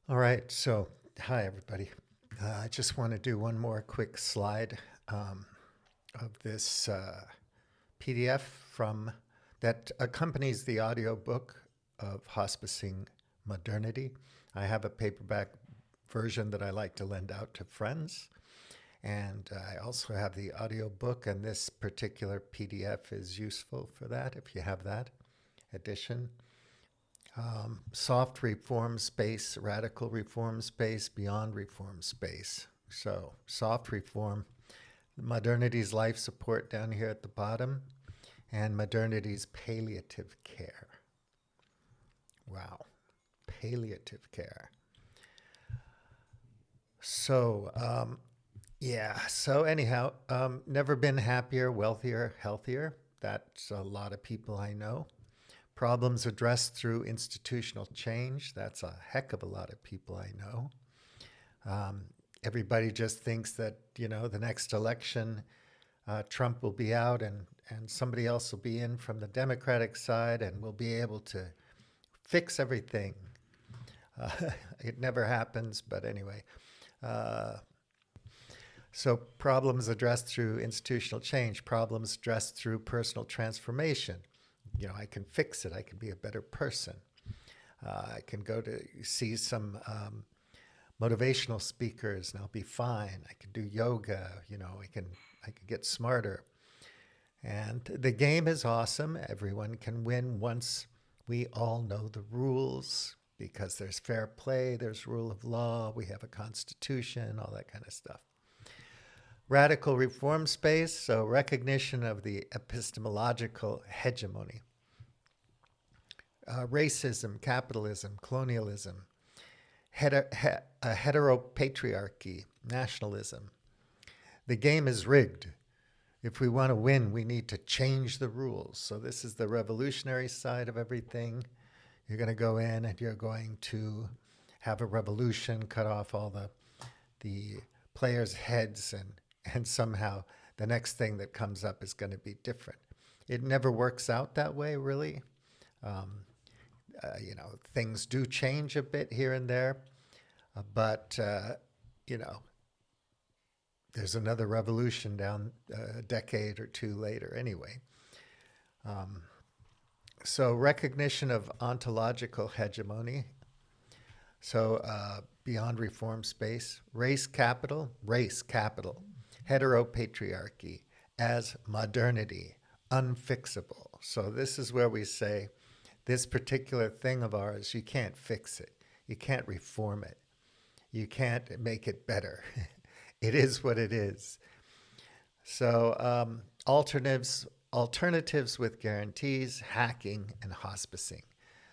All right, so hi everybody. I just want to do one more quick slide of this PDF from that accompanies the audiobook of Hospicing Modernity. I have a paperback version that I like to lend out to friends, and I also have the audiobook, and this particular PDF is useful for that if you have that edition. Soft reform space, radical reform space, beyond reform space. So, soft reform, modernity's life support down here at the bottom, and modernity's palliative care. Wow, palliative care. So, so anyhow, never been happier, wealthier, healthier. That's a lot of people I know. Problems addressed through institutional change. That's a heck of a lot of people I know. Um, Everybody just thinks that, the next election, Trump will be out and somebody else will be in from the Democratic side and we'll be able to fix everything. Uh, it never happens, but anyway. Uh, so, problems addressed through institutional change, problems addressed through personal transformation. I can fix it, I can be a better person. I can go to see some motivational speakers and I'll be fine. I can do yoga, I can get smarter. And the game is awesome. Everyone can win once we all know the rules because there's fair play, there's rule of law, we have a constitution, all that kind of stuff. Radical reform space, so recognition of the epistemological hegemony. Racism, capitalism, colonialism, a heteropatriarchy, nationalism. The game is rigged. If we want to win, we need to change the rules. So this is the revolutionary side of everything. You're going to go in and you're going to have a revolution, cut off all the players' heads, and somehow the next thing that comes up is going to be different. It never works out that way, really. Um, Things do change a bit here and there, but you know, there's another revolution down a decade or two later anyway. Um, so recognition of ontological hegemony. So beyond reform space, race capital, heteropatriarchy as modernity, unfixable. So this is where we say this particular thing of ours, you can't fix it. You can't reform it. You can't make it better. It is what it is. So alternatives with guarantees, hacking, and hospicing.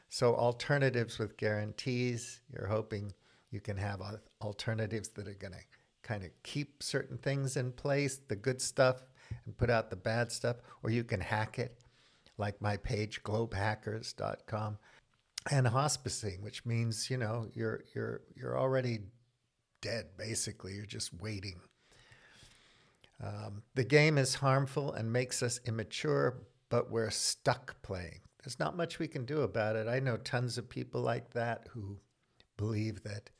So alternatives with guarantees, you're hoping you can have alternatives that are going to kind of keep certain things in place, the good stuff, and put out the bad stuff, or you can hack it, like my page, globehackers.com. And hospicing, which means, you're already dead, basically. You're just waiting. The game is harmful and makes us immature, but we're stuck playing. There's not much we can do about it. I know tons of people like that who believe that,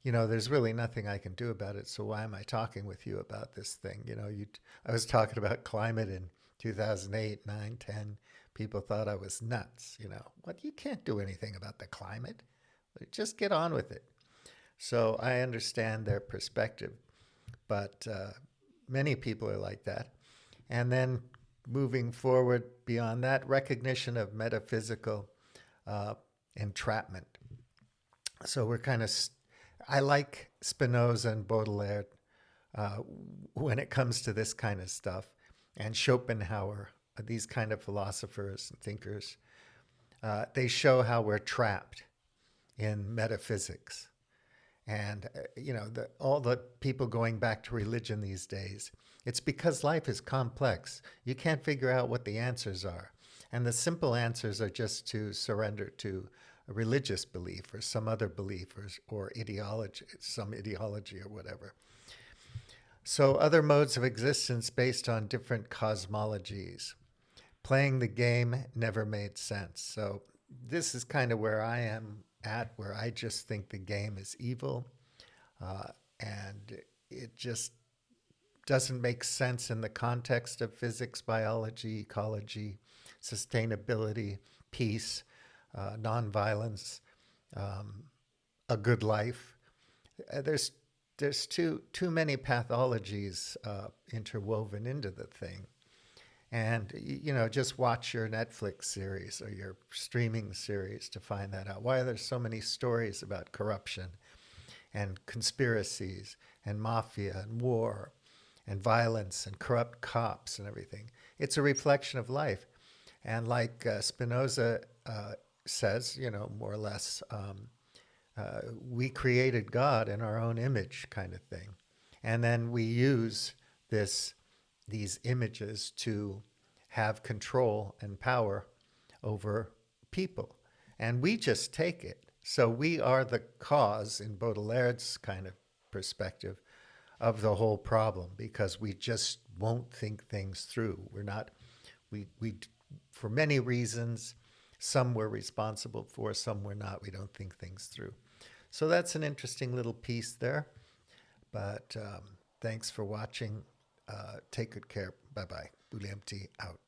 there's really nothing I can do about it. So why am I talking with you about this thing? I was talking about climate in 2008, 9, 10. People thought I was nuts. What? You can't do anything about the climate. Just get on with it. So I understand their perspective, but many people are like that. And then moving forward beyond that, recognition of metaphysical entrapment. So we're kind of, I like Spinoza and Baudelaire uh, when it comes to this kind of stuff, and Schopenhauer, these kind of philosophers and thinkers. They show how we're trapped in metaphysics. And, all the people going back to religion these days, it's because life is complex. You can't figure out what the answers are. And the simple answers are just to surrender to a religious belief or some other belief or ideology, some ideology or whatever. So, other modes of existence based on different cosmologies. Playing the game never made sense. So, this is kind of where I am at where I just think the game is evil, uh, and it just doesn't make sense in the context of physics, biology, ecology, sustainability, peace, nonviolence, um, a good life. There's too many pathologies interwoven into the thing. And just watch your Netflix series or your streaming series to find that out. Why are there so many stories about corruption and conspiracies and mafia and war and violence and corrupt cops and everything? It's a reflection of life. And like Spinoza says, more or less, we created God in our own image, kind of thing. And then we use this these images to have control and power over people. And we just take it. So we are the cause, in Baudelaire's kind of perspective, of the whole problem because we just won't think things through. We're not, we for many reasons, some we're responsible for, some we're not. We don't think things through. So that's an interesting little piece there. But thanks for watching. Take good care. Bye bye. William T. out.